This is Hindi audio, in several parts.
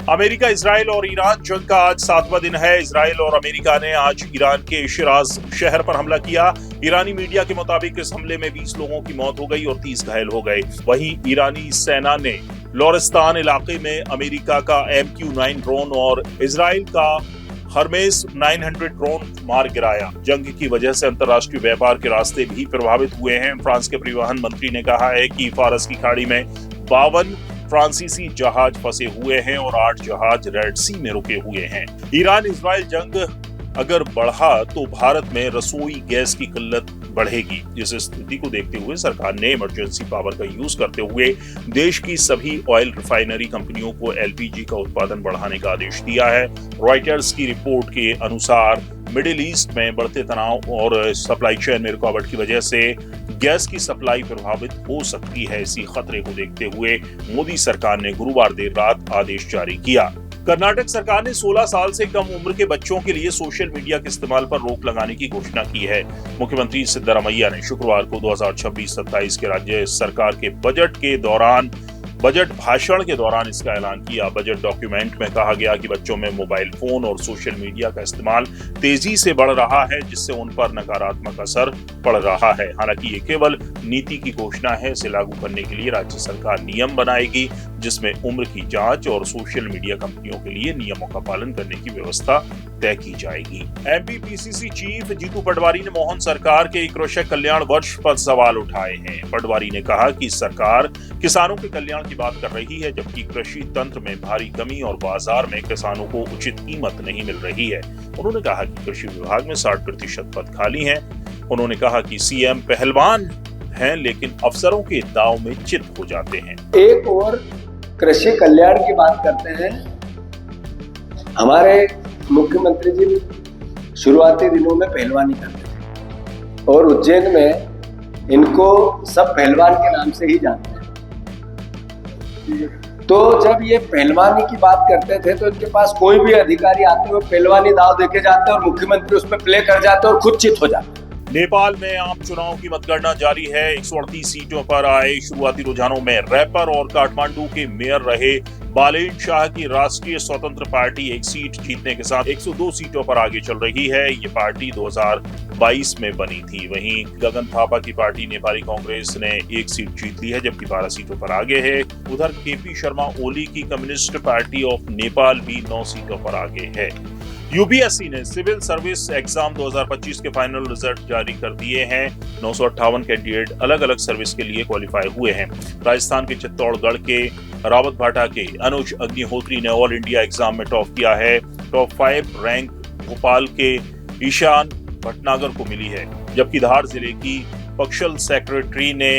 अमेरिका, इजराइल और ईरान जंग का आज 7वां दिन है। इजराइल और अमेरिका ने आज ईरान के शिराज शहर पर हमला किया। ईरानी मीडिया के मुताबिक इस हमले में 20 लोगों की मौत हो गई और 30 घायल हो गए। वहीं ईरानी सेना ने लोरिस्तान इलाके में अमेरिका का MQ-9 ड्रोन और इजराइल का हर्मेस 900 ड्रोन मार गिराया। जंग की वजह से अंतर्राष्ट्रीय व्यापार के रास्ते भी प्रभावित हुए हैं। फ्रांस के परिवहन मंत्री ने कहा है कि फारस की खाड़ी में 52 फ्रांसीसी जहाज फंसे हुए हैं और 8 जहाज रेड सी में रुके हुए हैं। ईरान इजराइल जंग अगर बढ़ा तो भारत में रसोई गैस की किल्लत बढ़ेगी। इस स्थिति को देखते हुए सरकार ने इमरजेंसी पावर का यूज करते हुए देश की सभी ऑयल रिफाइनरी कंपनियों को LPG का उत्पादन बढ़ाने का आदेश दिया है। रॉयटर्स की रिपोर्ट के अनुसार मिडिल ईस्ट में बढ़ते तनाव और सप्लाई चेन में रुकावट की वजह से गैस की सप्लाई प्रभावित हो सकती है। इसी खतरे को देखते हुए मोदी सरकार ने गुरुवार देर रात आदेश जारी किया। कर्नाटक सरकार ने 16 साल से कम उम्र के बच्चों के लिए सोशल मीडिया के इस्तेमाल पर रोक लगाने की घोषणा की है। मुख्यमंत्री सिद्धरामैया ने शुक्रवार को 2026-27 के राज्य सरकार के बजट भाषण के दौरान इसका ऐलान किया। बजट डॉक्यूमेंट में कहा गया कि बच्चों में मोबाइल फोन और सोशल मीडिया का इस्तेमाल तेजी से बढ़ रहा है, जिससे उन पर नकारात्मक असर पड़ रहा है। हालांकि ये केवल नीति की घोषणा है। इसे लागू करने के लिए राज्य सरकार नियम बनाएगी, जिसमें उम्र की जांच और सोशल मीडिया कंपनियों के लिए नियमों का पालन करने की व्यवस्था तय की जाएगी। MPPCC चीफ जीतू पटवारी ने मोहन सरकार के कृषक कल्याण वर्ष पर सवाल उठाए हैं। पटवारी ने कहा कि सरकार किसानों के कल्याण की बात कर रही है, जबकि कृषि तंत्र में भारी कमी और बाजार में किसानों को उचित कीमत नहीं मिल रही है। उन्होंने कहा कि कृषि विभाग में 60% पद खाली हैं। उन्होंने कहा कि CM पहलवान हैं, लेकिन अफसरों के दांव में चित हो जाते हैं। एक और कृषि कल्याण की बात करते हैं। हमारे मुख्यमंत्री जी शुरुआती दिनों में पहलवानी करते थे और उज्जैन में इनको सब पहलवान के नाम से ही जानते हैं। तो जब ये पहलवानी की बात करते थे तो इनके पास कोई भी अधिकारी आते हुए पहलवानी दाव देके जाते और मुख्यमंत्री उस पर प्ले कर जाते और खुद चित हो जाते। नेपाल में आम चुनाव की मतगणना जारी है। 138 सीटों पर आए शुरुआती रुझानों में रैपर और काठमांडू के मेयर रहे बालेन शाह की राष्ट्रीय स्वतंत्र पार्टी एक सीट जीतने के साथ 102 सीटों पर आगे चल रही है। ये पार्टी 2022 में बनी थी। वहीं गगन थापा की पार्टी नेपाली कांग्रेस ने एक सीट जीत ली है, जबकि 12 सीटों पर आगे है। उधर KP शर्मा ओली की कम्युनिस्ट पार्टी ऑफ नेपाल भी 9 सीटों पर आगे है। UPSC ने सिविल सर्विस एग्जाम 2025 के फाइनल रिजल्ट जारी कर दिए हैं। 958 कैंडिडेट अलग अलग सर्विस के लिए क्वालिफाई हुए हैं। राजस्थान के चित्तौड़गढ़ के रावत भाटा के अनुज अग्निहोत्री ने ऑल इंडिया एग्जाम में टॉप किया है। टॉप 5 रैंक भोपाल के ईशान भटनागर को मिली है, जबकि धार जिले की पक्षल सेक्रेटरी ने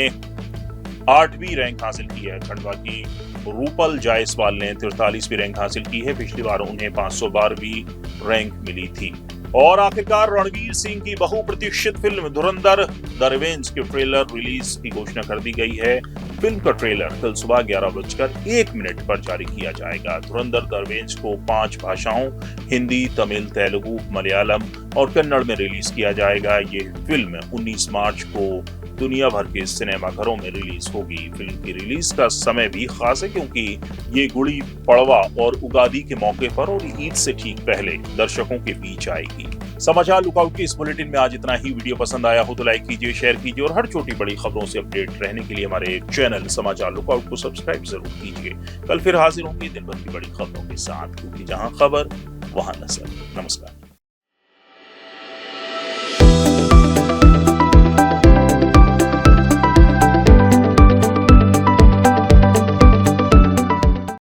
8वीं रैंक हासिल की है। खंडवा की रूपल जायसवाल ने 43वीं रैंक हासिल की है। पिछली बार उन्हें 512वीं रैंक मिली थी। और आखिरकार रणवीर सिंह की बहुप्रतीक्षित फिल्म धुरंधर द रिवेंज के ट्रेलर रिलीज की घोषणा कर दी गई है। फिल्म का ट्रेलर कल सुबह 11:01 पर जारी किया जाएगा। धुरंधर द रिवेंज को 5 भाषाओं हिंदी, तमिल, तेलुगु, मलयालम और कन्नड़ में रिलीज किया जाएगा। ये फिल्म 19 मार्च को दुनिया भर के सिनेमाघरों में रिलीज होगी। फिल्म की रिलीज का समय भी खास है, क्योंकि ये गुड़ी पड़वा और उगादी के मौके पर और ईद से ठीक पहले दर्शकों के बीच आएगी। समाचार लुकआउट के इस बुलेटिन में आज इतना ही। वीडियो पसंद आया हो तो लाइक कीजिए, शेयर कीजिए और हर छोटी बड़ी खबरों से अपडेट रहने के लिए हमारे चैनल समाचार लुकआउट को सब्सक्राइब जरूर कीजिए। कल फिर हाजिर होंगे दिन भर की बड़ी खबरों के साथ, क्योंकि जहां खबर वहां नजर। नमस्कार।